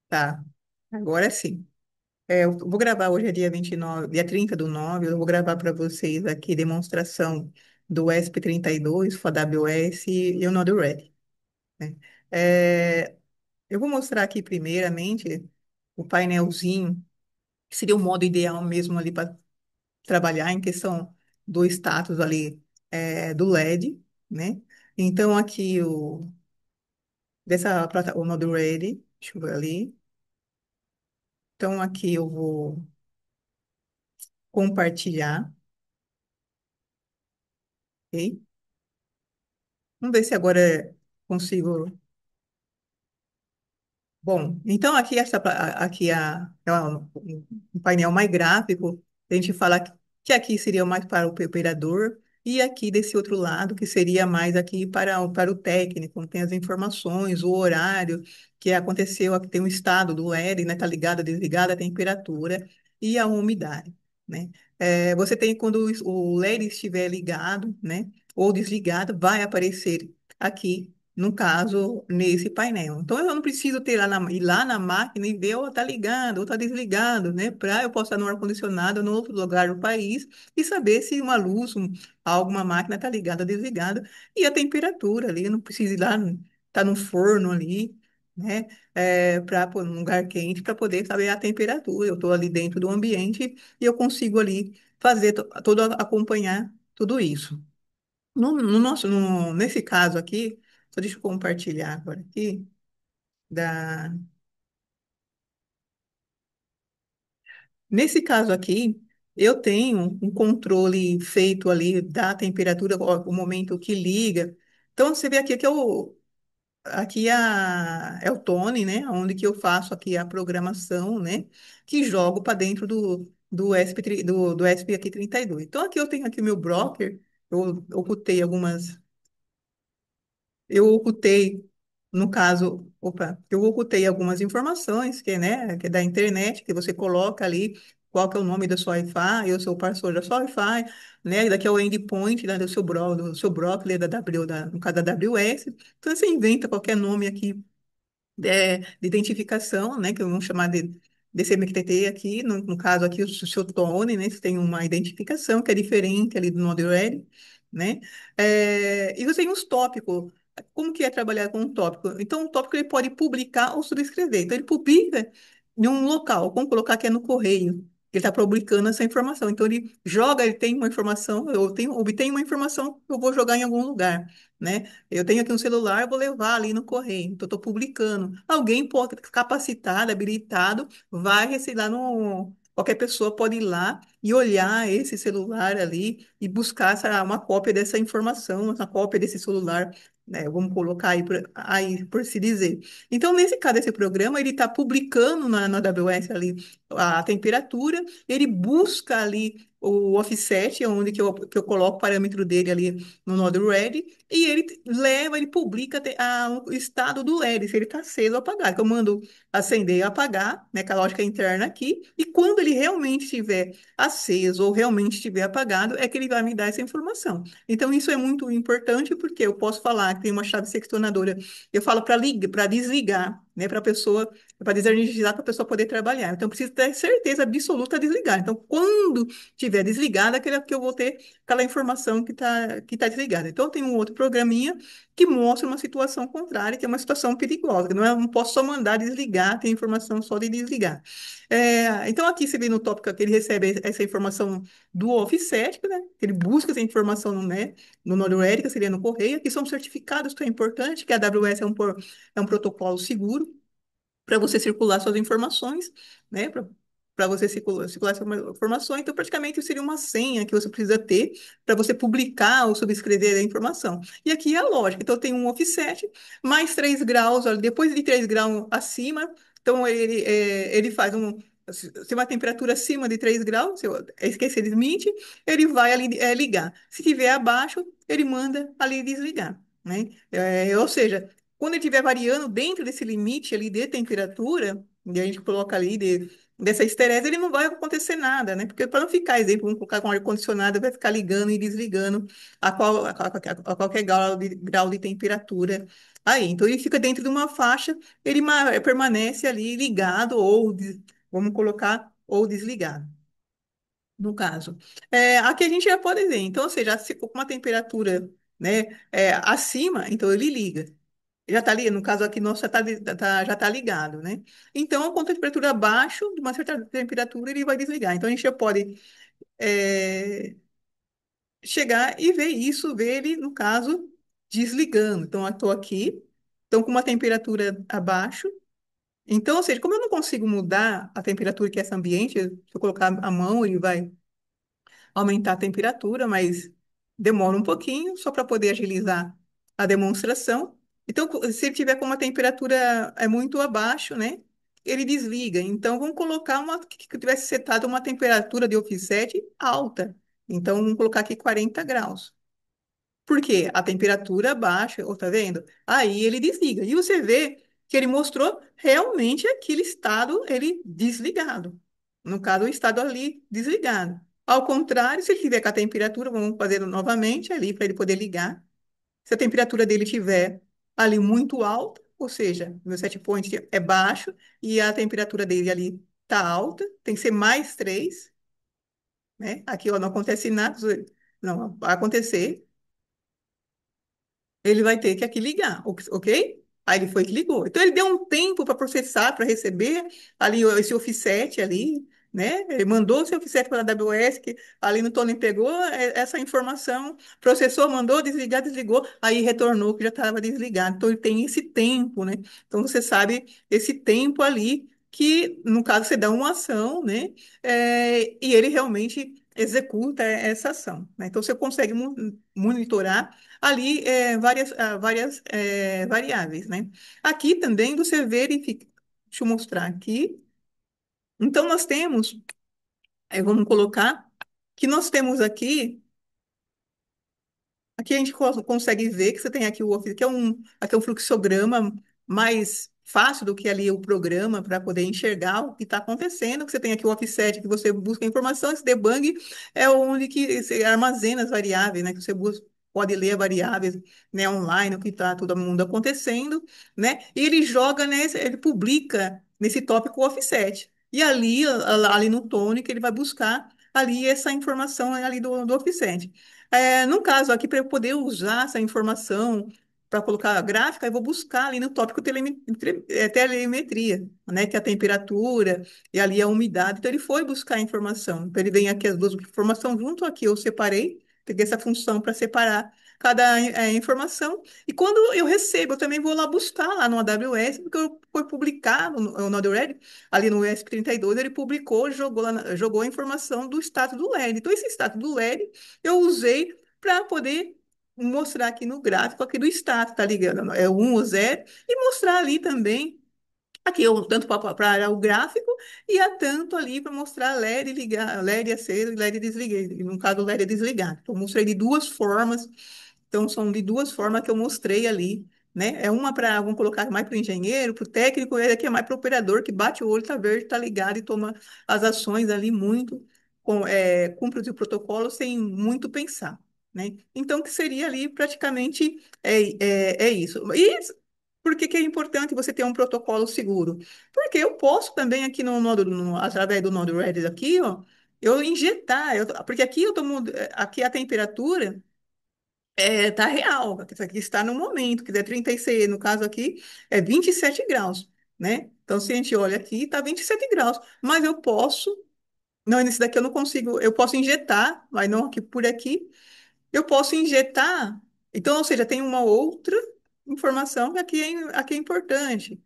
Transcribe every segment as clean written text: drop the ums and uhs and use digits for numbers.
Tá, agora sim. Eu vou gravar hoje, é dia 29, dia 30/9. Eu vou gravar para vocês aqui demonstração do ESP32, o AWS e o Node-RED, né? É, eu vou mostrar aqui primeiramente o painelzinho, que seria o modo ideal mesmo ali para trabalhar em questão do status ali do LED, né? Então aqui o Node-RED, deixa eu ver ali. Então aqui eu vou compartilhar, ok? Vamos ver se agora consigo. Bom, então aqui, aqui um painel mais gráfico, a gente fala que aqui seria mais para o operador, e aqui desse outro lado, que seria mais aqui para o técnico, tem as informações, o horário que aconteceu, aqui tem o estado do LED, né? Está ligado, desligado, a temperatura e a umidade, né? Você tem quando o LED estiver ligado, né? Ou desligado, vai aparecer aqui no caso, nesse painel. Então, eu não preciso ir lá na máquina e ver, ou tá ligado, ou tá desligado, né? Para eu posso estar no ar-condicionado, no outro lugar do país, e saber se uma luz, alguma máquina está ligada ou desligada, e a temperatura ali, eu não preciso ir lá, tá no forno ali, né? Para num lugar quente, para poder saber a temperatura. Eu estou ali dentro do ambiente e eu consigo ali fazer acompanhar tudo isso. Nesse caso aqui, só deixa eu compartilhar agora aqui, da, nesse caso aqui, eu tenho um controle feito ali da temperatura, o momento que liga. Então, você vê aqui que é o Tony, né, onde que eu faço aqui a programação, né, que jogo para dentro do do ESP aqui 32. Então, aqui eu tenho aqui o meu broker, eu ocultei algumas. Eu ocultei, no caso, eu ocultei algumas informações que é da internet, que você coloca ali qual que é o nome da sua Wi-Fi, eu sou o parceiro da sua Wi-Fi, né? Daqui é o endpoint, né, do seu broker, no caso da AWS. Então, você inventa qualquer nome aqui de identificação, né, que vamos chamar de DCMQTT aqui, no caso aqui o seu Tone, né, você tem uma identificação que é diferente ali do Node-RED, né, e você tem os tópicos. Como que é trabalhar com um tópico? Então, o tópico ele pode publicar ou subscrever. Então, ele publica em um local, vamos colocar que é no correio. Ele está publicando essa informação. Então, ele joga, ele tem uma informação, obtenho uma informação, eu vou jogar em algum lugar, né? Eu tenho aqui um celular, eu vou levar ali no correio. Então, estou publicando. Alguém pode, capacitado, habilitado, vai receber lá no. Qualquer pessoa pode ir lá e olhar esse celular ali e buscar uma cópia dessa informação, uma cópia desse celular, né? Vamos colocar aí por se dizer. Então, nesse caso, esse programa, ele está publicando na AWS ali a temperatura, ele busca ali o offset, onde que eu coloco o parâmetro dele ali no Node-RED, e ele publica o estado do LED, se ele está aceso ou apagado. Que eu mando acender e apagar, né, com a lógica interna aqui, e quando ele realmente estiver aceso ou realmente estiver apagado, é que ele vai me dar essa informação. Então, isso é muito importante, porque eu posso falar que tem uma chave seccionadora, eu falo para desligar, né, para a pessoa, para desenergizar, para a pessoa poder trabalhar. Então, eu preciso ter certeza absoluta de desligar. Então, quando estiver desligada, aquele que eu vou ter aquela informação que tá desligada. Então, tem um outro programinha que mostra uma situação contrária, que é uma situação perigosa, que não posso só mandar desligar, tem informação só de desligar. Então, aqui você vê no tópico que ele recebe essa informação do offset, né? Ele busca essa informação, né, no Node-RED, que seria no correio. Aqui são certificados, que é importante, que a AWS é um protocolo seguro para você circular suas informações, né? Para você circular suas informações, então praticamente seria uma senha que você precisa ter para você publicar ou subscrever a informação. E aqui é a lógica. Então tem um offset mais 3 graus, olha, depois de 3 graus acima, então ele faz se uma temperatura acima de 3 graus, se eu esquecer de limite, ele vai ali ligar. Se tiver abaixo, ele manda ali desligar, né? Ou seja, quando ele estiver variando dentro desse limite ali de temperatura, e a gente coloca ali dessa esterese, ele não vai acontecer nada, né? Porque para não ficar, exemplo, vamos colocar com ar-condicionado, vai ficar ligando e desligando a qualquer grau de temperatura Aí, então ele fica dentro de uma faixa, ele permanece ali ligado ou, vamos colocar, ou desligado, no caso. Aqui a gente já pode ver, então, ou seja, se com uma temperatura, né, acima, então ele liga. Já está ali, no caso aqui nosso já está ligado, né? Então, com temperatura abaixo de uma certa temperatura, ele vai desligar. Então, a gente já pode é, chegar e ver isso, ver ele, no caso, desligando. Então, eu estou aqui, então com uma temperatura abaixo. Então, ou seja, como eu não consigo mudar a temperatura que é esse ambiente, se eu colocar a mão, ele vai aumentar a temperatura, mas demora um pouquinho só para poder agilizar a demonstração. Então, se ele tiver com uma temperatura muito abaixo, né, ele desliga. Então, vamos colocar uma que tivesse setado uma temperatura de offset alta. Então, vamos colocar aqui 40 graus. Por quê? A temperatura baixa, ó, tá vendo? Aí ele desliga. E você vê que ele mostrou realmente aquele estado, ele desligado. No caso, o estado ali desligado. Ao contrário, se ele tiver com a temperatura, vamos fazer novamente ali para ele poder ligar. Se a temperatura dele estiver ali muito alta, ou seja, meu set point é baixo e a temperatura dele ali está alta, tem que ser mais 3, né? Aqui, ó, não acontece nada, não vai acontecer. Ele vai ter que aqui ligar, ok? Aí ele foi que ligou. Então ele deu um tempo para processar, para receber ali esse offset ali, né? Ele mandou esse offset para a AWS, que ali no Tony pegou essa informação, processou, mandou desligar, desligou, aí retornou que já estava desligado. Então ele tem esse tempo, né? Então você sabe esse tempo ali que, no caso, você dá uma ação, né? E ele realmente executa essa ação, né? Então você consegue monitorar ali várias variáveis, né? Aqui também você verifica, deixa eu mostrar aqui. Então, nós temos, vamos colocar, que nós temos aqui a gente consegue ver que você tem aqui o Office, aqui é um fluxograma mais fácil do que ali o programa para poder enxergar o que está acontecendo, que você tem aqui o offset que você busca informação, esse debug é onde que você armazena as variáveis, né? Que você pode ler as variáveis, né, online, o que está todo mundo acontecendo, né? E ele joga, né, ele publica nesse tópico offset. E ali no Tonic, ele vai buscar ali essa informação ali do offset. No caso aqui, para eu poder usar essa informação para colocar a gráfica, eu vou buscar ali no tópico telemetria, né? Que é a temperatura e ali a umidade. Então, ele foi buscar a informação. Então, ele vem aqui as duas informações junto aqui, eu separei, peguei essa função para separar cada informação. E quando eu recebo, eu também vou lá buscar lá no AWS, porque foi publicado no Node-RED, ali no ESP32, ele publicou, jogou a informação do status do LED. Então, esse status do LED eu usei para poder mostrar aqui no gráfico aqui do status, tá ligado? É o 1 ou 0, e mostrar ali também, aqui eu, tanto para o gráfico e a tanto ali para mostrar LED ligar, LED aceso e LED desliguei. No caso, o LED é desligado. Então, eu mostrei de duas formas. Então, são de duas formas que eu mostrei ali, né? É uma para, vamos colocar mais para o engenheiro, para o técnico, e aqui é mais para o operador que bate o olho, tá verde, tá ligado e toma as ações ali muito, cumpre o protocolo sem muito pensar, né? Então, que seria ali praticamente é isso. E por que que é importante você ter um protocolo seguro? Porque eu posso também aqui através do Node-RED aqui, ó, eu injetar, porque aqui aqui a temperatura tá real, isso aqui está no momento, que é 36, no caso aqui é 27 graus, né? Então, se a gente olha aqui, está 27 graus, mas eu posso, não, nesse daqui eu não consigo, eu posso injetar, mas não aqui por aqui, eu posso injetar, então, ou seja, tem uma outra informação que aqui é importante.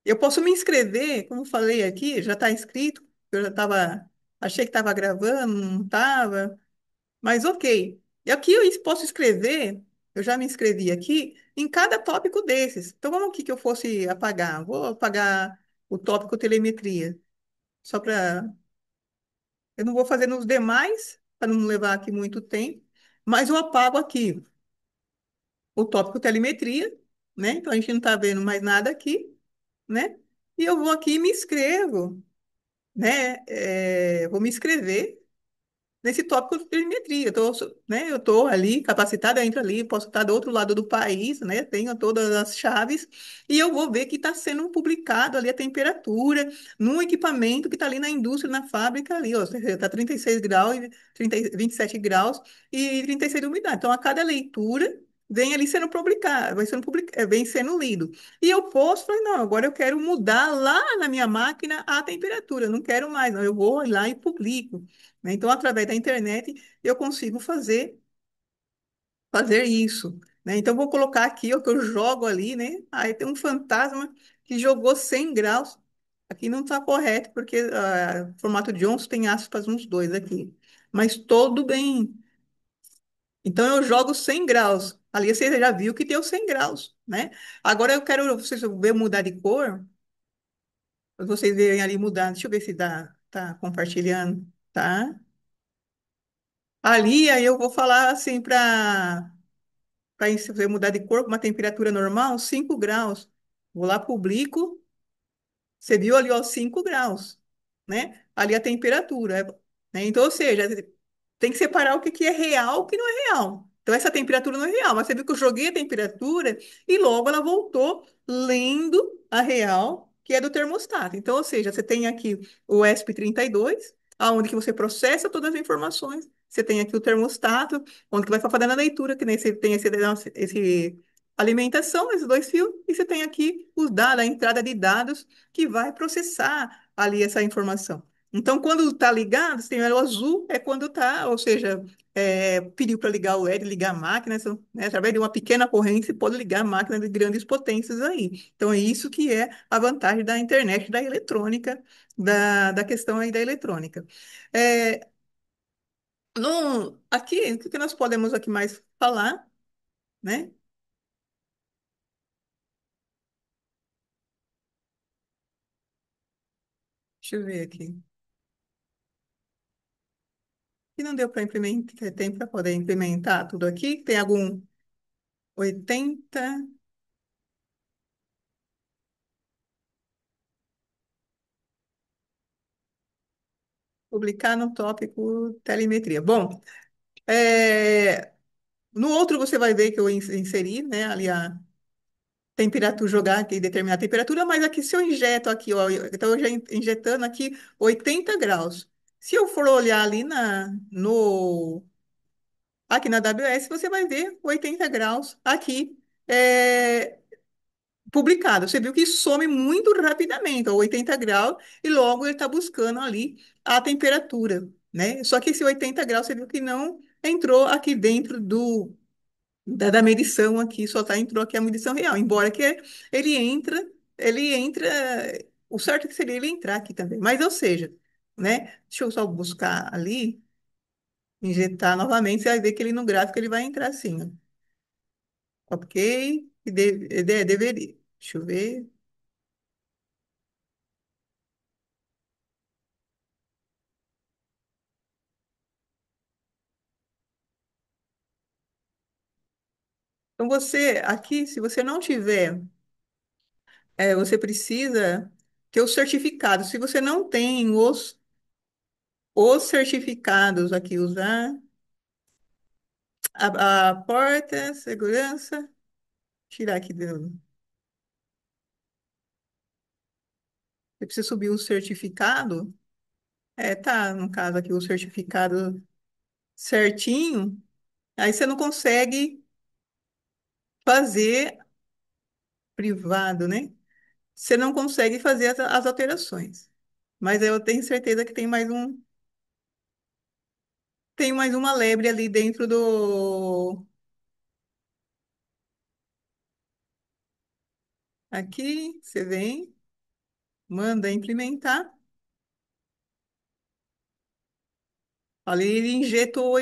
Eu posso me inscrever, como eu falei aqui, já está inscrito, eu já estava, achei que estava gravando, não estava, mas ok. E aqui eu posso escrever, eu já me inscrevi aqui, em cada tópico desses. Então, vamos aqui que eu fosse apagar. Vou apagar o tópico telemetria, só para. Eu não vou fazer nos demais, para não levar aqui muito tempo, mas eu apago aqui o tópico telemetria, né? Então, a gente não está vendo mais nada aqui, né? E eu vou aqui e me inscrevo, né? Vou me inscrever. nesse tópico de telemetria. Eu tô ali capacitada, eu entro ali, posso estar do outro lado do país, né? Tenho todas as chaves e eu vou ver que está sendo publicado ali a temperatura num equipamento que está ali na indústria, na fábrica ali, ó, está 36 graus, 30, 27 graus e 36 de umidade. Então, a cada leitura vem ali sendo publicado, vem sendo lido. E eu posso, falei, não, agora eu quero mudar lá na minha máquina a temperatura, eu não quero mais, não, eu vou lá e publico, né? Então, através da internet, eu consigo fazer isso, né? Então, vou colocar aqui o que eu jogo ali, né? Aí tem um fantasma que jogou 100 graus. Aqui não está correto, porque o formato Johnson tem aspas uns dois aqui. Mas todo bem. Então, eu jogo 100 graus. Ali você já viu que deu 100 graus, né? Agora eu quero vocês ver mudar de cor. Vocês verem ali mudar. Deixa eu ver se dá, tá compartilhando, tá? Ali, aí eu vou falar assim para você mudar de cor com uma temperatura normal, 5 graus. Vou lá, publico. Você viu ali, ó, 5 graus, né? Ali a temperatura, né? Então, ou seja, tem que separar o que que é real e o que não é real. Então, essa temperatura não é real, mas você viu que eu joguei a temperatura e logo ela voltou lendo a real, que é do termostato. Então, ou seja, você tem aqui o ESP32, aonde que você processa todas as informações. Você tem aqui o termostato, onde que vai fazendo a leitura, que nem você tem esse alimentação, esses dois fios, e você tem aqui os dados, a entrada de dados que vai processar ali essa informação. Então, quando está ligado, se tem o azul, é quando está, ou seja, pediu para ligar o LED, ligar a máquina, né, através de uma pequena corrente, você pode ligar a máquina de grandes potências aí. Então, é isso que é a vantagem da internet, da eletrônica, da questão aí da eletrônica. É, aqui, o que nós podemos aqui mais falar, né? Deixa eu ver aqui. E não deu para implementar, tem para poder implementar tudo aqui? Tem algum 80 publicar no tópico telemetria. Bom, no outro você vai ver que eu inseri, né, ali a temperatura, jogar aqui, determinar a temperatura, mas aqui se eu injeto aqui, ó, então eu já injetando aqui 80 graus. Se eu for olhar ali aqui na AWS, você vai ver 80 graus aqui. é, Publicado. Você viu que some muito rapidamente, a 80 graus, e logo ele está buscando ali a temperatura, né? Só que esse 80 graus, você viu que não entrou aqui dentro da medição aqui, entrou aqui a medição real, embora que ele entra, o certo que seria ele entrar aqui também. Mas, ou seja, né? Deixa eu só buscar ali, injetar novamente, você vai ver que ele no gráfico ele vai entrar assim, ó. Ok? Deveria. Deixa eu ver. Então, você, aqui, se você não tiver, você precisa ter os certificados. Se você não tem os certificados aqui, usar a porta, segurança, tirar aqui você precisa subir o certificado. Tá, no caso aqui, o certificado certinho. Aí você não consegue fazer privado, né? Você não consegue fazer as alterações. Mas eu tenho certeza que tem mais uma lebre ali dentro do. Aqui, você vem, manda implementar. Ali ele injetou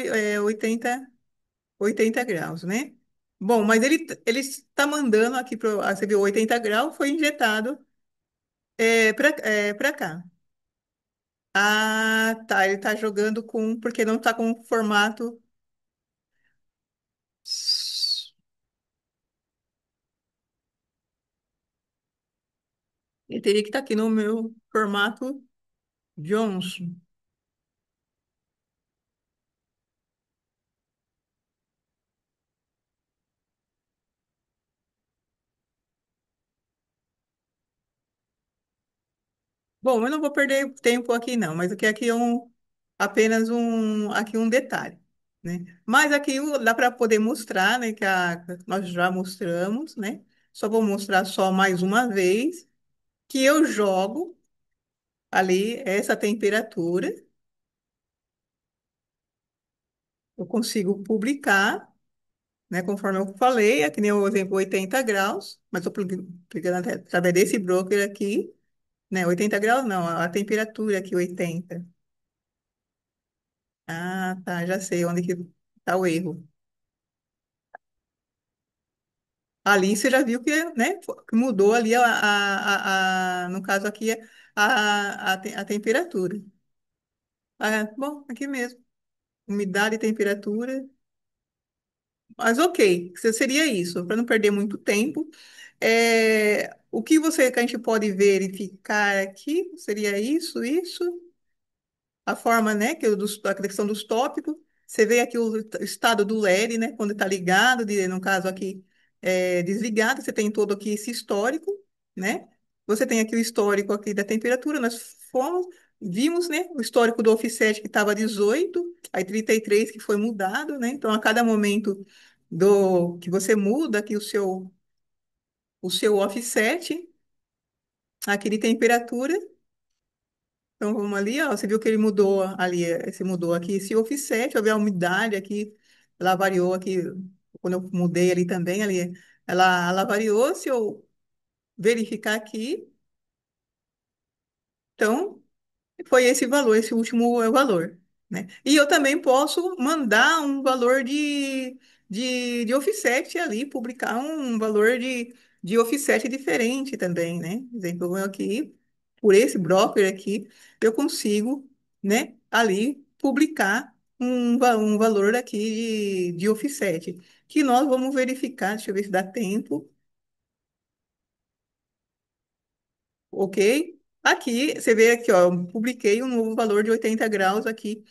80 graus, né? Bom, mas ele está mandando aqui para. Você viu, 80 graus foi injetado para cá. Ah, tá. Ele está jogando com. Porque não está com formato. Ele teria que estar aqui no meu formato Johnson. Bom, eu não vou perder tempo aqui não, mas aqui é apenas um detalhe, né? Mas aqui dá para poder mostrar, né, nós já mostramos, né? Só vou mostrar só mais uma vez que eu jogo ali essa temperatura, eu consigo publicar, né, conforme eu falei, aqui nem o exemplo 80 graus, mas estou publicando através desse broker aqui, né? 80 graus não, a temperatura aqui 80. Ah, tá, já sei onde que está o erro. Ali você já viu que, né, que mudou ali no caso aqui, a temperatura. Ah, bom, aqui mesmo. Umidade e temperatura. Mas ok, seria isso, para não perder muito tempo. O que que a gente pode verificar aqui seria isso. A forma, né, a questão dos tópicos. Você vê aqui o estado do LED, né, quando está ligado, no caso aqui desligado, você tem todo aqui esse histórico, né? Você tem aqui o histórico aqui da temperatura, vimos, né, o histórico do offset que estava 18, aí 33 que foi mudado, né? Então, a cada momento que você muda aqui o seu offset, aqui de temperatura, então vamos ali, ó. Você viu que ele mudou ali, se mudou aqui esse offset, eu vi a umidade aqui, ela variou aqui, quando eu mudei ali também, ali, ela variou, se eu verificar aqui, então foi esse valor, esse último é o valor, né? E eu também posso mandar um valor de offset ali, publicar um valor de offset diferente também, né? Exemplo, eu aqui, por esse broker aqui, eu consigo, né, ali publicar um valor aqui de offset, que nós vamos verificar, deixa eu ver se dá tempo. Ok? Aqui, você vê aqui, ó, eu publiquei um novo valor de 80 graus aqui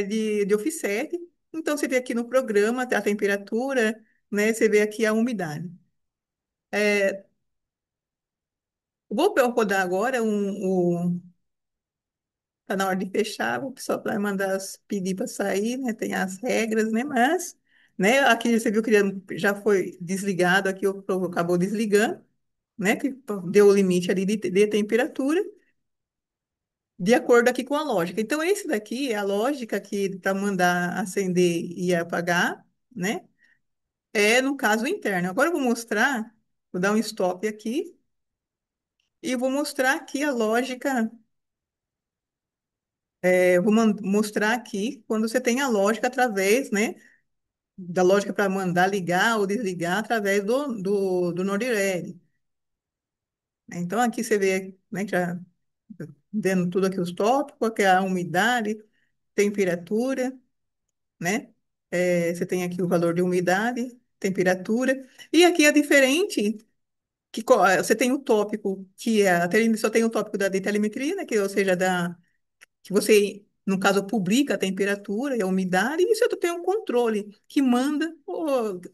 de offset. Então, você vê aqui no programa a temperatura, né? Você vê aqui a umidade. É, vou rodar agora tá na hora de fechar, o pessoal vai mandar pedir para sair, né? Tem as regras, né? Mas, né? Aqui você viu que já foi desligado, aqui acabou desligando, né? Que deu o limite ali de temperatura. De acordo aqui com a lógica. Então, esse daqui é a lógica que para mandar acender e apagar, né? É no caso interno. Agora eu vou mostrar, vou dar um stop aqui e vou mostrar aqui a lógica. Eu vou mostrar aqui quando você tem a lógica através, né? Da lógica para mandar ligar ou desligar através do Node-RED. Então, aqui você vê, né? Já vendo tudo aqui os tópicos, que é a umidade, temperatura, né? Você tem aqui o valor de umidade, temperatura, e aqui é diferente, você tem o tópico, só tem o tópico da de telemetria, né? Ou seja, que você, no caso, publica a temperatura e a umidade, e você tem um controle que manda,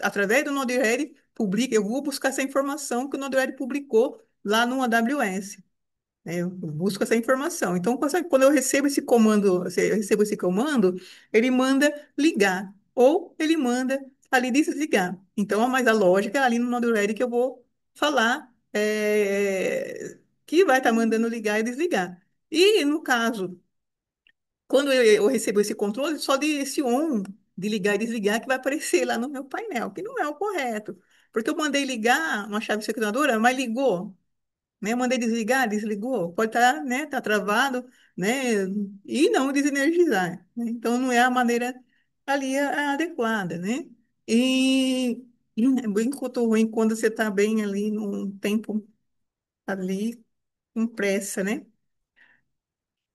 através do Node-RED, publica, eu vou buscar essa informação que o Node-RED publicou lá no AWS, né? Eu busco essa informação. Então, quando eu recebo esse comando, ele manda ligar ou ele manda ali desligar. Então, mas a lógica é ali no Node-RED que eu vou falar que vai estar mandando ligar e desligar. E no caso, quando eu recebo esse controle, só de esse on de ligar e desligar que vai aparecer lá no meu painel, que não é o correto. Porque eu mandei ligar uma chave seccionadora, mas ligou, né? Eu mandei desligar, desligou, pode estar, né, tá travado, né, e não desenergizar, né? Então não é a maneira ali adequada, né? E é bem muito ruim quando você está bem ali num tempo ali com pressa, né?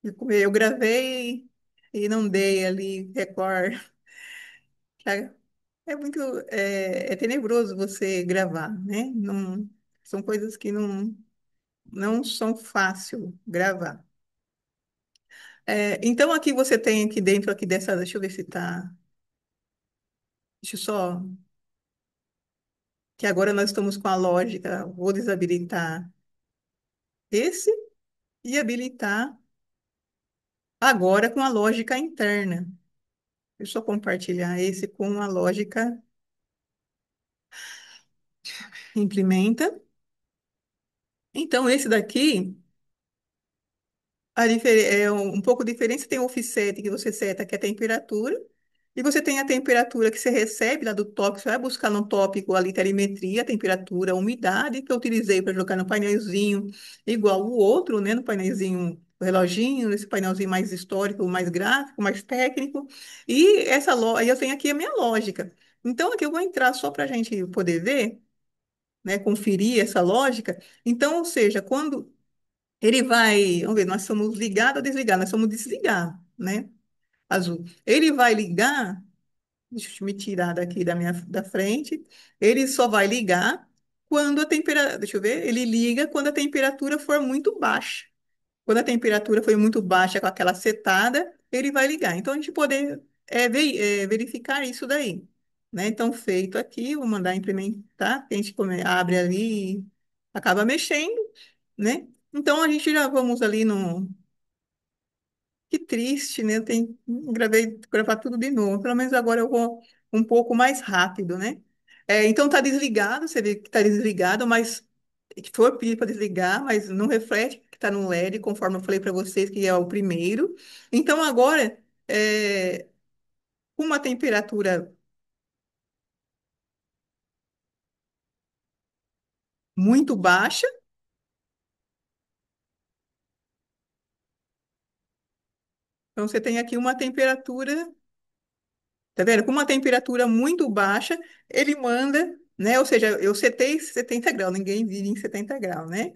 Eu gravei e não dei ali record. É muito, é tenebroso você gravar, né? Não, são coisas que não são fácil gravar. Então, aqui você tem aqui dentro aqui dessa, deixa eu ver se tá, deixa eu só, que agora nós estamos com a lógica, vou desabilitar esse, e habilitar agora com a lógica interna. Deixa eu compartilhar esse com a lógica implementa. Então, esse daqui, é um pouco diferente. Você tem o offset que você seta, que é a temperatura, e você tem a temperatura que você recebe lá do tópico. Você vai buscar no tópico ali telemetria, temperatura, umidade, que eu utilizei para jogar no painelzinho, igual o outro, né? No painelzinho, o reloginho, nesse painelzinho mais histórico, mais gráfico, mais técnico. E aí eu tenho aqui a minha lógica. Então, aqui eu vou entrar só para a gente poder ver, né? Conferir essa lógica. Então, ou seja, quando ele vai, vamos ver, nós somos ligados ou desligados? Nós somos desligados, né? Azul. Ele vai ligar, deixa eu me tirar daqui da frente, ele só vai ligar quando a temperatura, deixa eu ver, ele liga quando a temperatura for muito baixa. Quando a temperatura for muito baixa com aquela setada, ele vai ligar. Então, a gente poder verificar isso daí, né? Então, feito aqui, vou mandar implementar, a gente abre ali, e acaba mexendo, né? Então, a gente já vamos ali no. Que triste, né? Gravar tudo de novo. Pelo menos agora eu vou um pouco mais rápido, né? Então, tá desligado, você vê que tá desligado, mas foi pedir para desligar, mas não reflete que está no LED, conforme eu falei para vocês, que é o primeiro. Então, agora, com uma temperatura muito baixa, então você tem aqui uma temperatura. Tá vendo? Com uma temperatura muito baixa, ele manda, né? Ou seja, eu setei 70 graus, ninguém vive em 70 graus, né?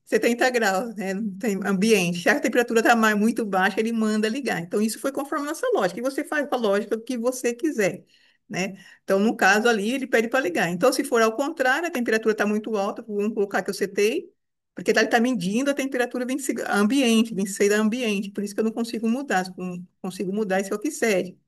70 graus, né? Não tem ambiente. Se a temperatura está muito baixa, ele manda ligar. Então, isso foi conforme a nossa lógica. E você faz com a lógica que você quiser, né? Então, no caso ali, ele pede para ligar. Então, se for ao contrário, a temperatura está muito alta, vamos colocar que eu setei, porque ele está medindo a temperatura 26, ambiente, 26 da ambiente. Por isso que eu não consigo mudar. Não consigo mudar esse oxigênio.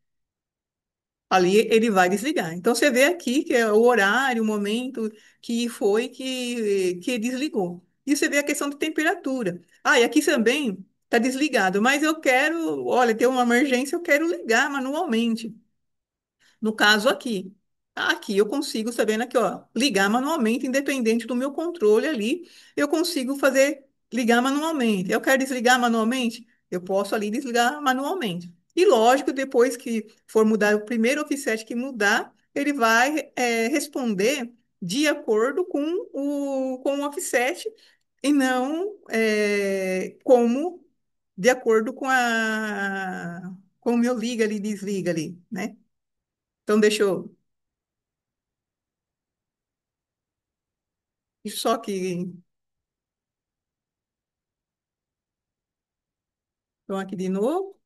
Ali ele vai desligar. Então você vê aqui que é o horário, o momento que foi que desligou. E você vê a questão de temperatura. Ah, e aqui também está desligado, mas eu quero, olha, tem uma emergência, eu quero ligar manualmente. No caso aqui eu consigo, sabendo aqui, ó, ligar manualmente, independente do meu controle ali, eu consigo ligar manualmente. Eu quero desligar manualmente, eu posso ali desligar manualmente. E lógico, depois que for mudar o primeiro offset que mudar, ele vai responder de acordo com o offset e não como de acordo com o meu liga ali, desliga ali, né? Então, só que, então aqui de novo.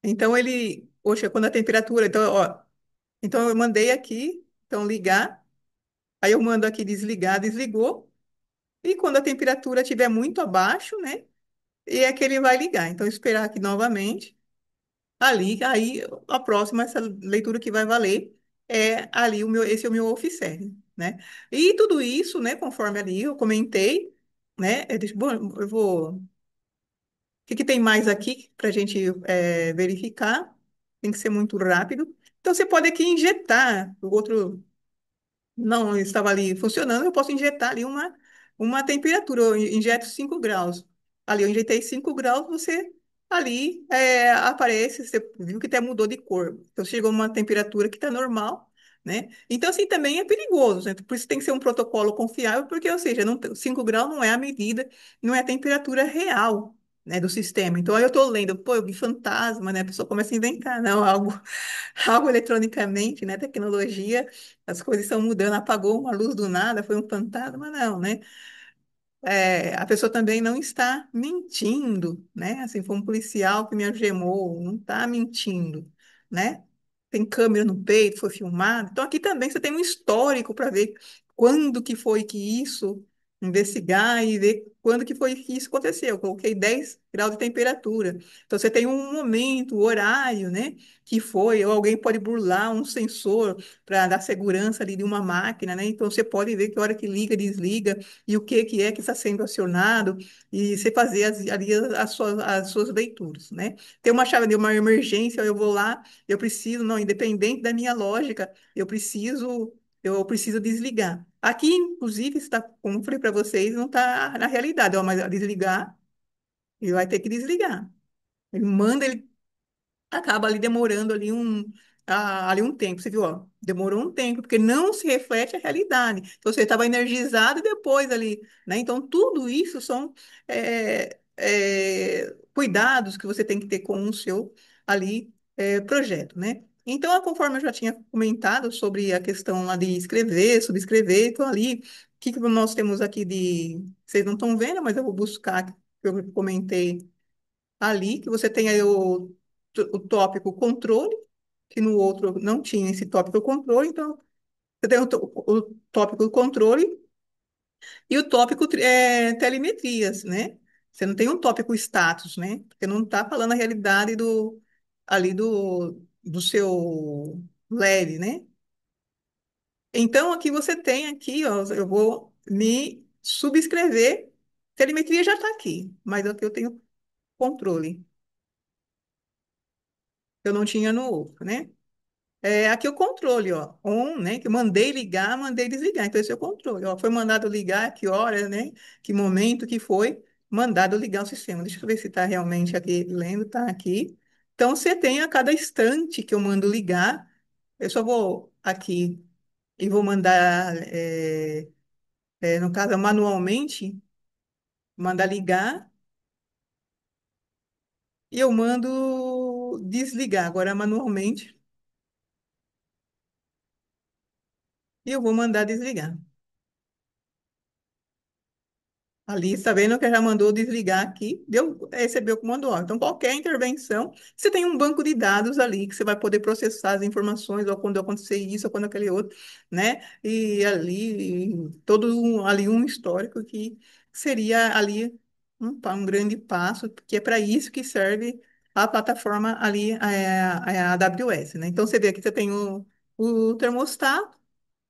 Então, poxa, quando a temperatura, então, ó, então eu mandei aqui, então ligar, aí eu mando aqui desligar, desligou, e quando a temperatura estiver muito abaixo, né, e é que ele vai ligar. Então, esperar aqui novamente, ali, aí a próxima, essa leitura que vai valer, é ali esse é o meu offset, né? E tudo isso, né, conforme ali eu comentei, né, bom, eu vou. Que tem mais aqui para a gente verificar? Tem que ser muito rápido. Então, você pode aqui injetar, o outro não estava ali funcionando, eu posso injetar ali uma temperatura, eu injeto 5 graus. Ali eu injetei 5 graus, você ali aparece, você viu que até mudou de cor. Então chegou uma temperatura que está normal, né? Então, assim, também é perigoso, né? Por isso tem que ser um protocolo confiável, porque, ou seja, 5 graus não é a medida, não é a temperatura real, né, do sistema. Então, aí eu estou lendo, pô, eu vi fantasma, né? A pessoa começa a inventar, não, algo eletronicamente, né? Tecnologia, as coisas estão mudando, apagou uma luz do nada, foi um fantasma, não, né? A pessoa também não está mentindo, né? Assim, foi um policial que me algemou, não está mentindo, né? Tem câmera no peito, foi filmado. Então, aqui também você tem um histórico para ver quando que foi que isso. investigar e ver quando que foi que isso aconteceu. Eu coloquei 10 graus de temperatura. Então, você tem um momento, horário, né, que foi, ou alguém pode burlar um sensor para dar segurança ali de uma máquina, né? Então, você pode ver que hora que liga, desliga e o que é que está sendo acionado e você fazer ali as suas leituras, né? Tem uma chave de uma emergência, eu vou lá, eu preciso, não, independente da minha lógica, eu preciso desligar. Aqui, inclusive, está, como eu falei para vocês, não está na realidade, ó, mas desligar, ele vai ter que desligar. Ele manda, ele acaba ali demorando ali um tempo, você viu, ó, demorou um tempo, porque não se reflete a realidade. Então, você estava energizado e depois ali, né? Então, tudo isso são cuidados que você tem que ter com o seu ali projeto, né? Então, conforme eu já tinha comentado sobre a questão lá de escrever, subscrever, então ali, o que que nós temos aqui de... Vocês não estão vendo, mas eu vou buscar, que eu comentei ali, que você tem aí o tópico controle, que no outro não tinha esse tópico controle, então você tem o tópico controle e o tópico telemetrias, né? Você não tem um tópico status, né? Porque não está falando a realidade ali do seu leve, né? Então, aqui você tem aqui, ó, eu vou me subscrever. Telemetria já está aqui, mas aqui eu tenho controle. Eu não tinha no outro, né? Aqui o controle, ó, on, né? Que eu mandei ligar, mandei desligar. Então, esse é o controle. Ó, foi mandado ligar, que hora, né? Que momento que foi mandado ligar o sistema. Deixa eu ver se está realmente aqui lendo, tá aqui. Então, você tem a cada instante que eu mando ligar, eu só vou aqui e vou mandar, no caso, manualmente, mandar ligar e eu mando desligar. Agora, manualmente, e eu vou mandar desligar. Ali, está vendo que já mandou desligar aqui, recebeu o comando ó. Então, qualquer intervenção, você tem um banco de dados ali que você vai poder processar as informações, ou quando acontecer isso, ou quando aquele outro, né? E ali, ali um histórico que seria ali um grande passo, que é para isso que serve a plataforma ali, a AWS, né? Então, você vê aqui, você tem o termostato,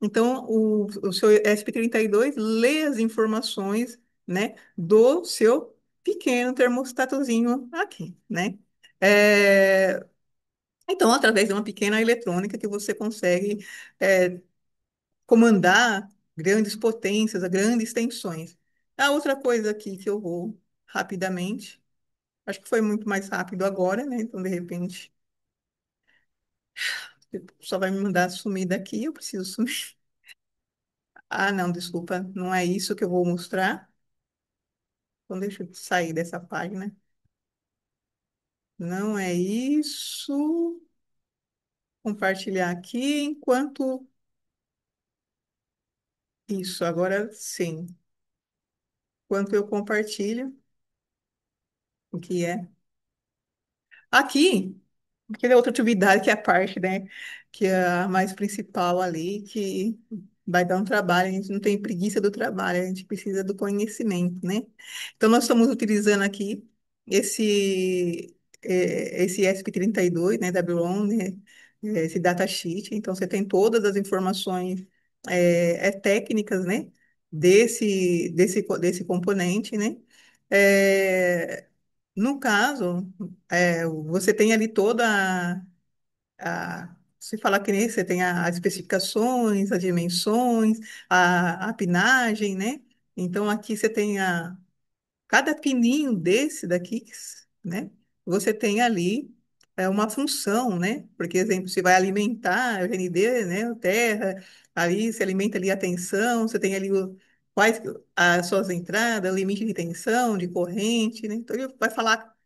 então, o seu ESP32 lê as informações, né, do seu pequeno termostatozinho aqui, né? É, então, através de uma pequena eletrônica que você consegue comandar grandes potências, grandes tensões. A outra coisa aqui que eu vou rapidamente, acho que foi muito mais rápido agora, né? Então, de repente, só vai me mandar sumir daqui, eu preciso sumir. Ah, não, desculpa, não é isso que eu vou mostrar. Então, deixa eu sair dessa página. Não é isso. Compartilhar aqui enquanto. Isso, agora sim. Enquanto eu compartilho, o que é. Aqui. Porque é outra atividade que é a parte, né? Que é a mais principal ali, que vai dar um trabalho. A gente não tem preguiça do trabalho, a gente precisa do conhecimento, né? Então, nós estamos utilizando aqui esse ESP32, né? WON, né? Esse datasheet. Então, você tem todas as informações técnicas, né? Desse componente, né? É, no caso, você tem ali se falar que nem você tem as especificações, as dimensões, a pinagem, né? Então aqui você tem cada pininho desse daqui, né? Você tem ali uma função, né? Porque, exemplo, se vai alimentar o GND, né? O terra, ali se alimenta ali a tensão, você tem ali quais as suas entradas, o limite de tensão, de corrente, né? Então ele vai falar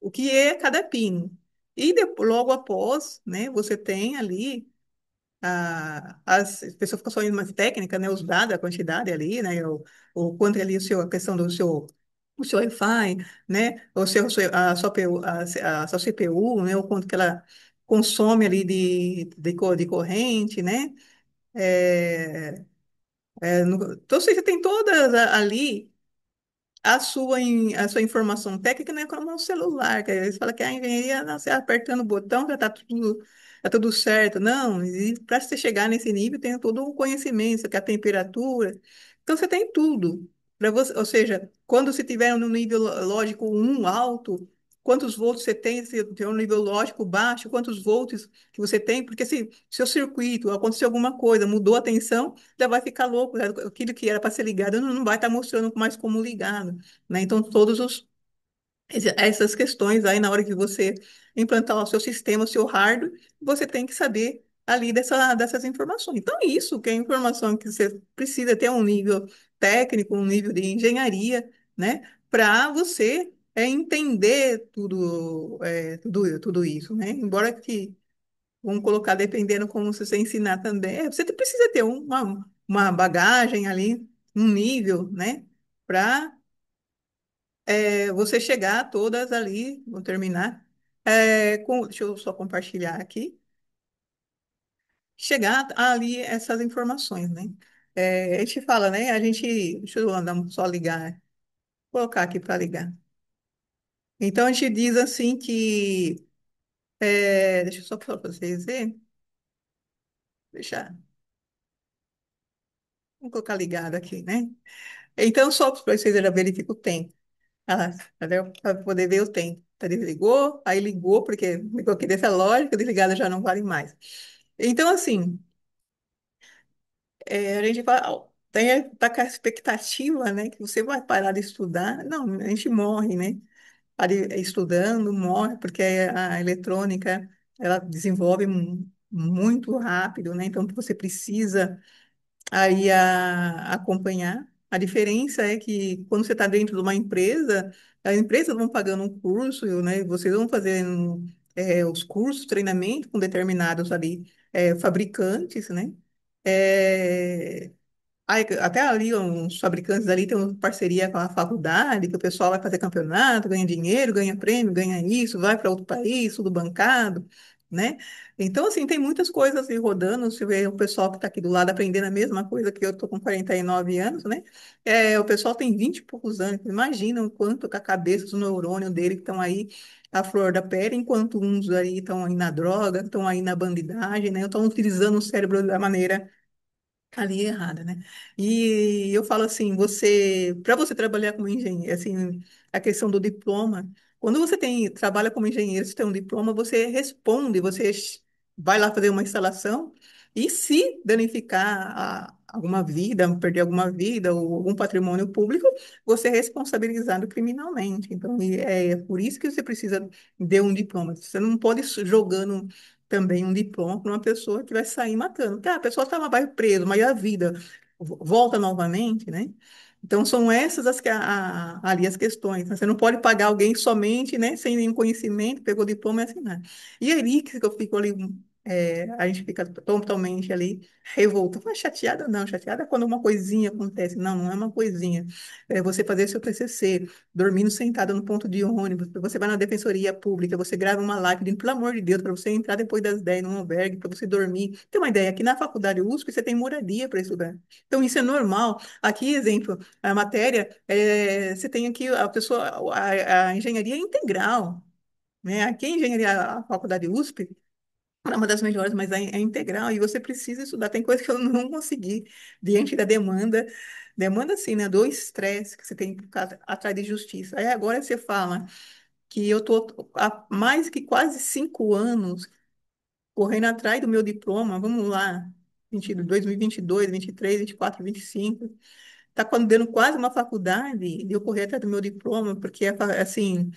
o que é cada pino. E logo após, né, você tem ali as especificações mais técnicas, né, os dados, a quantidade ali, né, o quanto é ali a questão o seu Wi-Fi, né, a sua PU, a sua CPU, né, o quanto que ela consome ali de corrente, né, Então, você tem todas ali a sua informação técnica, não é como um celular, que eles falam que a engenharia, não, você apertando o botão já está tá tudo certo. Não, para você chegar nesse nível, tem todo um conhecimento, que é a temperatura. Então, você tem tudo. Para você, ou seja, quando você tiver no nível lógico um alto, quantos volts você tem, se tem um nível lógico baixo, quantos volts que você tem, porque se seu circuito aconteceu alguma coisa, mudou a tensão, já vai ficar louco, né? Aquilo que era para ser ligado não vai estar mostrando mais como ligado, né? Então, essas questões aí, na hora que você implantar o seu sistema, o seu hardware, você tem que saber ali dessas informações. Então, isso que é informação que você precisa ter um nível técnico, um nível de engenharia, né? Para você entender tudo isso, né? Embora que, vamos colocar, dependendo como você ensinar também, você precisa ter uma bagagem ali, um nível, né? Para você chegar a todas ali, vou terminar, deixa eu só compartilhar aqui, chegar ali essas informações, né? A gente fala, né? Deixa eu andar só ligar, colocar aqui para ligar. Então, a gente diz assim que, deixa eu só para vocês verem, deixar, vamos colocar ligado aqui, né? Então, só para vocês já verificar o tempo. Ah, para poder ver o tempo. Tá, desligou, aí ligou, porque ligou aqui dessa lógica, desligada já não vale mais. Então, assim, a gente tá com a expectativa, né, que você vai parar de estudar. Não, a gente morre, né? Estudando, morre, porque a eletrônica, ela desenvolve muito rápido, né? Então, você precisa aí acompanhar. A diferença é que quando você está dentro de uma empresa, as empresas vão pagando um curso, né? Vocês vão fazendo os cursos, treinamento com determinados ali fabricantes, né? É, até ali, uns fabricantes ali têm uma parceria com a faculdade, que o pessoal vai fazer campeonato, ganha dinheiro, ganha prêmio, ganha isso, vai para outro país, tudo bancado, né? Então, assim, tem muitas coisas aí rodando. Você vê o pessoal que está aqui do lado aprendendo a mesma coisa que eu estou com 49 anos, né? O pessoal tem 20 e poucos anos. Imagina o quanto com a cabeça, os neurônios dele que estão aí à flor da pele, enquanto uns aí estão aí na droga, estão aí na bandidagem, né? Estão utilizando o cérebro da maneira ali errada, né? E eu falo assim, para você trabalhar como engenheiro, assim, a questão do diploma, quando você trabalha como engenheiro, você tem um diploma, você responde, vai lá fazer uma instalação e se danificar alguma vida, perder alguma vida ou algum patrimônio público, você é responsabilizado criminalmente. Então, é por isso que você precisa de um diploma. Você não pode ir jogando também um diploma para uma pessoa que vai sair matando. Porque a pessoa estava mais presa, mas e a vida volta novamente, né? Então, são essas ali as questões. Você não pode pagar alguém somente, né, sem nenhum conhecimento, pegou o diploma e assinar. E aí que eu fico ali, a gente fica totalmente ali revolta. Mas chateada não, chateada é quando uma coisinha acontece. Não, não é uma coisinha. É você fazer seu TCC, dormindo sentada no ponto de ônibus, você vai na defensoria pública, você grava uma live, pedindo, pelo amor de Deus, para você entrar depois das 10 num albergue, para você dormir. Tem uma ideia, aqui na faculdade USP você tem moradia para estudar. Então, isso é normal. Aqui, exemplo, a matéria, você tem aqui a pessoa, a engenharia é integral, né? Aqui a engenharia, a faculdade USP, é uma das melhores, mas é integral e você precisa estudar. Tem coisa que eu não consegui diante da demanda. Demanda, assim, né? Do estresse que você tem que ficar atrás de justiça. Aí agora você fala que eu estou há mais que quase 5 anos correndo atrás do meu diploma. Vamos lá, 2022, 23, 24, 25. Está quando dando quase uma faculdade de eu correr atrás do meu diploma, porque, assim,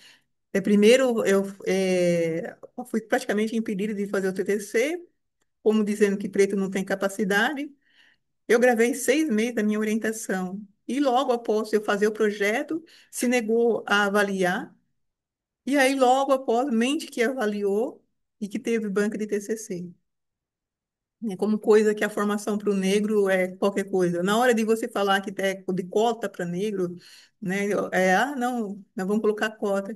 primeiro eu fui praticamente impedida de fazer o TTC, como dizendo que preto não tem capacidade. Eu gravei 6 meses da minha orientação. E logo após eu fazer o projeto, se negou a avaliar. E aí, logo após, mente que avaliou e que teve banca de TCC. Como coisa que a formação para o negro é qualquer coisa. Na hora de você falar que é de cota para negro, né? Não, nós vamos colocar cota.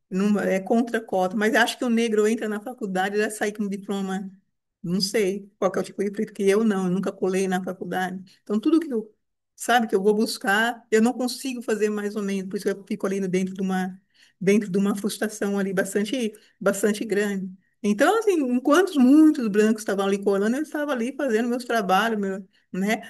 Não, é contra cota. Mas acho que o negro entra na faculdade e vai sair com diploma Não sei qual que é o tipo de preto que eu nunca colei na faculdade. Então, tudo que eu, sabe, que eu vou buscar, eu não consigo fazer mais ou menos, por isso eu fico ali dentro de uma frustração ali bastante grande. Então, assim, enquanto muitos brancos estavam ali colando, eu estava ali fazendo meus trabalhos, né,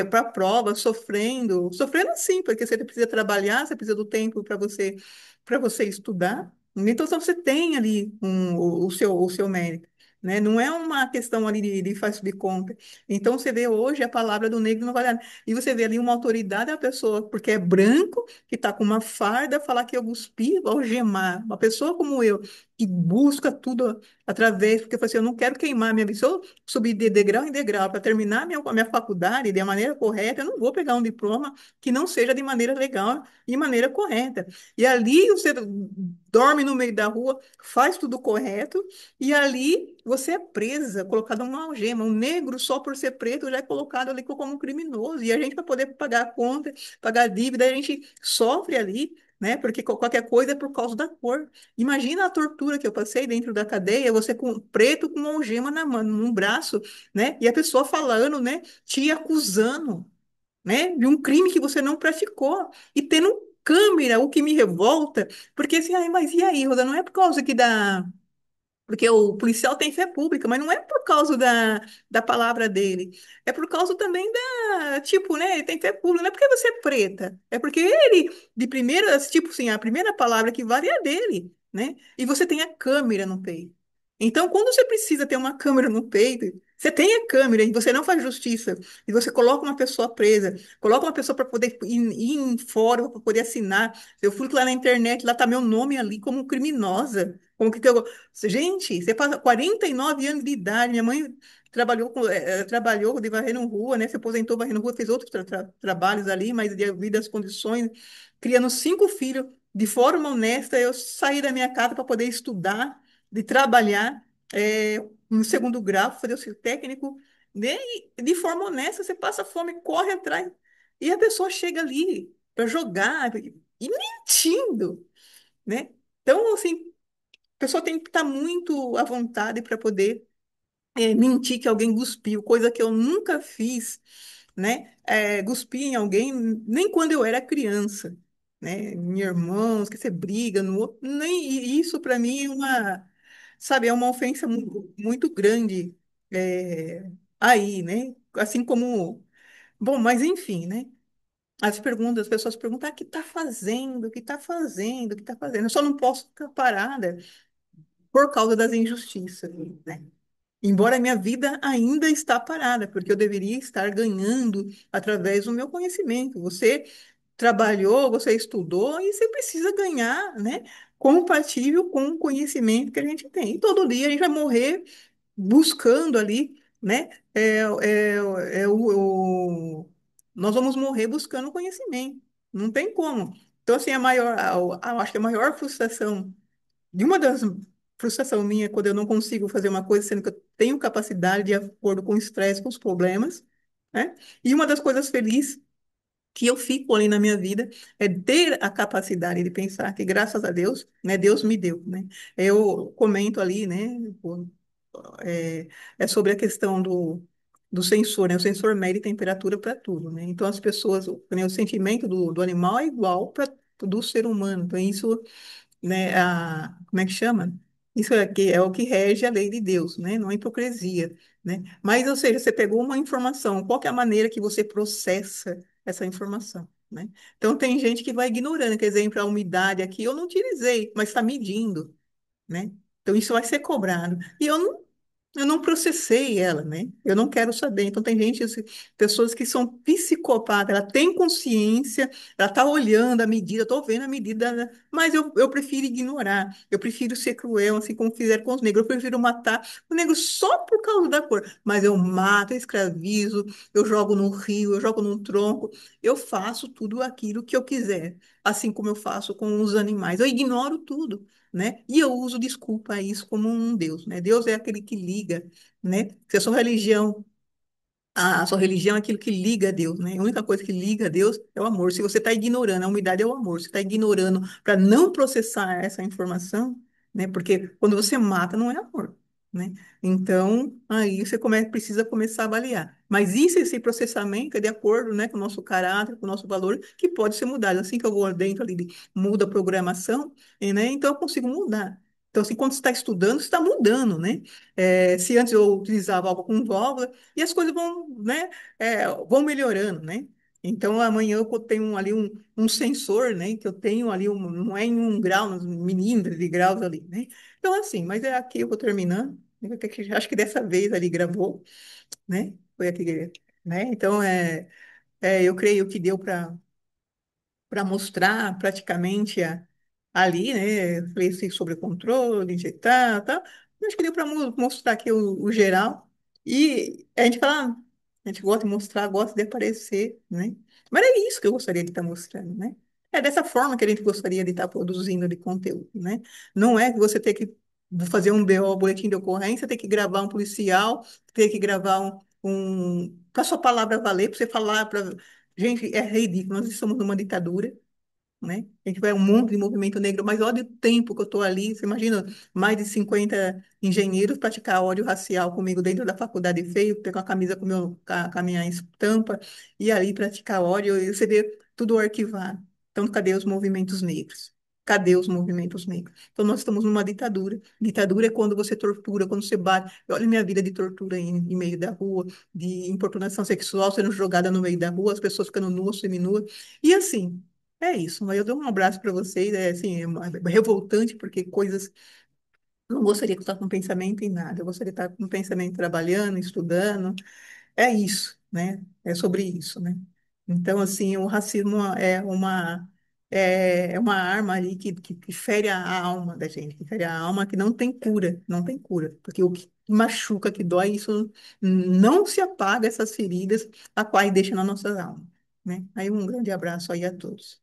para prova, sofrendo sim, porque você precisa trabalhar, você precisa do tempo para você estudar. Então, só você tem ali o seu mérito, né? Não é uma questão ali de faz de conta. Então, você vê hoje a palavra do negro não vale nada. E você vê ali uma autoridade da pessoa, porque é branco, que está com uma farda, falar que eu cuspi, algemar. Uma pessoa como eu, que busca tudo através, porque eu falei assim, eu não quero queimar minha vida. Se eu subir de degrau em degrau para terminar a minha faculdade de maneira correta, eu não vou pegar um diploma que não seja de maneira legal e maneira correta. E ali você dorme no meio da rua, faz tudo correto, e ali você é presa, colocada uma algema. Um negro, só por ser preto, já é colocado ali como um criminoso. E a gente, para poder pagar a conta, pagar a dívida, a gente sofre ali, né? Porque qualquer coisa é por causa da cor. Imagina a tortura que eu passei dentro da cadeia, você com preto com uma algema na mão, no braço, né? E a pessoa falando, né? Te acusando, né? De um crime que você não praticou. E tendo câmera, o que me revolta, porque assim, ai, mas e aí, Rosa, não é por causa que dá. Porque o policial tem fé pública, mas não é por causa da palavra dele. É por causa também tipo, né? Ele tem fé pública, não é porque você é preta. É porque ele, de primeira, tipo assim, a primeira palavra que vale é a dele, né? E você tem a câmera no peito. Então, quando você precisa ter uma câmera no peito, você tem a câmera e você não faz justiça, e você coloca uma pessoa presa, coloca uma pessoa para poder ir em fórum, para poder assinar. Eu fui lá na internet, lá tá meu nome ali como criminosa. Como que eu Gente, você passa 49 anos de idade. Minha mãe trabalhou de varrendo rua, né? Se aposentou varrendo rua, fez outros trabalhos ali, mas devido às condições, criando 5 filhos de forma honesta, eu saí da minha casa para poder estudar, de trabalhar no segundo grau, fazer o seu técnico, né? E de forma honesta, você passa fome, corre atrás. E a pessoa chega ali para jogar e mentindo, né? Então, assim, a pessoa tem que estar muito à vontade para poder mentir que alguém cuspiu, coisa que eu nunca fiz, né? Cuspir em alguém, nem quando eu era criança, né? Meus irmãos, que você briga no outro, nem e isso para mim é sabe, é uma ofensa muito grande aí, né? Assim como, bom, mas enfim, né? As pessoas perguntam, o que está fazendo? O que está fazendo? O que está fazendo? Eu só não posso ficar parada por causa das injustiças, né? Embora a minha vida ainda está parada, porque eu deveria estar ganhando através do meu conhecimento. Você trabalhou, você estudou e você precisa ganhar, né? Compatível com o conhecimento que a gente tem. E todo dia a gente vai morrer buscando ali, né? Nós vamos morrer buscando conhecimento. Não tem como. Então, assim, eu acho que a maior frustração de uma das frustrações minha é quando eu não consigo fazer uma coisa, sendo que eu tenho capacidade de acordo com o estresse, com os problemas, né? E uma das coisas felizes que eu fico ali na minha vida é ter a capacidade de pensar que, graças a Deus, né, Deus me deu, né? Eu comento ali, né, é, é sobre a questão do sensor, né? O sensor mede temperatura para tudo, né? Então, as pessoas, né, o sentimento do animal é igual para do ser humano. Então, isso, né, como é que chama? Isso é o que rege a lei de Deus, né? Não é hipocrisia, né? Mas, ou seja, você pegou uma informação, qual que é a maneira que você processa essa informação, né? Então, tem gente que vai ignorando, por exemplo, a umidade aqui, eu não utilizei, mas está medindo, né? Então, isso vai ser cobrado. E eu não processei ela, né? Eu não quero saber. Então, tem gente, assim, pessoas que são psicopatas, ela tem consciência, ela está olhando a medida, estou vendo a medida, né? Mas eu prefiro ignorar, eu prefiro ser cruel, assim como fizeram com os negros, eu prefiro matar o negro só por causa da cor. Mas eu mato, eu escravizo, eu jogo no rio, eu jogo num tronco, eu faço tudo aquilo que eu quiser, assim como eu faço com os animais. Eu ignoro tudo, né? E eu uso desculpa a isso como um Deus, né? Deus é aquele que liga, né? Se a sua religião, a sua religião é aquilo que liga a Deus, né? A única coisa que liga a Deus é o amor. Se você está ignorando, a umidade é o amor. Se está ignorando para não processar essa informação, né? Porque quando você mata, não é amor, né? Então, aí você precisa começar a avaliar. Mas esse processamento é de acordo, né, com o nosso caráter, com o nosso valor, que pode ser mudado. Assim que eu vou dentro ali, muda a programação, né? Então eu consigo mudar. Então, assim, quando você está estudando, você está mudando, né? Se antes eu utilizava algo com válvula, e as coisas vão, né, vão melhorando, né? Então, amanhã eu tenho ali um sensor, né, que eu tenho ali, não é em 1 grau, mas milímetros de graus ali, né? Então, assim, mas é aqui eu vou terminando. Acho que dessa vez ali gravou, né? Foi aqui, né? Então, eu creio que deu para mostrar praticamente ali, né? Falei assim, sobre o controle, injetar, tá? Acho que deu para mostrar aqui o geral. E a gente fala, a gente gosta de mostrar, gosta de aparecer, né? Mas é isso que eu gostaria de estar mostrando, né? É dessa forma que a gente gostaria de estar produzindo de conteúdo, né? Não é que você tem que fazer um BO, boletim de ocorrência, tem que gravar um policial, tem que gravar para sua palavra valer, para você falar para. Gente, é ridículo. Nós estamos numa ditadura, né? A gente vai um monte de movimento negro, mas olha o tempo que eu estou ali. Você imagina mais de 50 engenheiros praticar ódio racial comigo dentro da faculdade feio, ter com a camisa com a minha estampa, e ali praticar ódio, e você vê tudo arquivado. Então, cadê os movimentos negros? Cadê os movimentos negros? Então, nós estamos numa ditadura. Ditadura é quando você tortura, quando você bate. Olha a minha vida de tortura em meio da rua, de importunação sexual sendo jogada no meio da rua, as pessoas ficando nuas, seminuas. E assim, é isso, mas eu dou um abraço para vocês, assim, é revoltante, porque coisas. Não gostaria de estar com pensamento em nada, eu gostaria de estar com pensamento trabalhando, estudando, é isso, né? É sobre isso, né? Então, assim, o racismo é uma arma ali que fere a alma da gente, que fere a alma que não tem cura, não tem cura, porque o que machuca, que dói, isso não se apaga, essas feridas, a quais deixa na nossa alma, né? Aí um grande abraço aí a todos.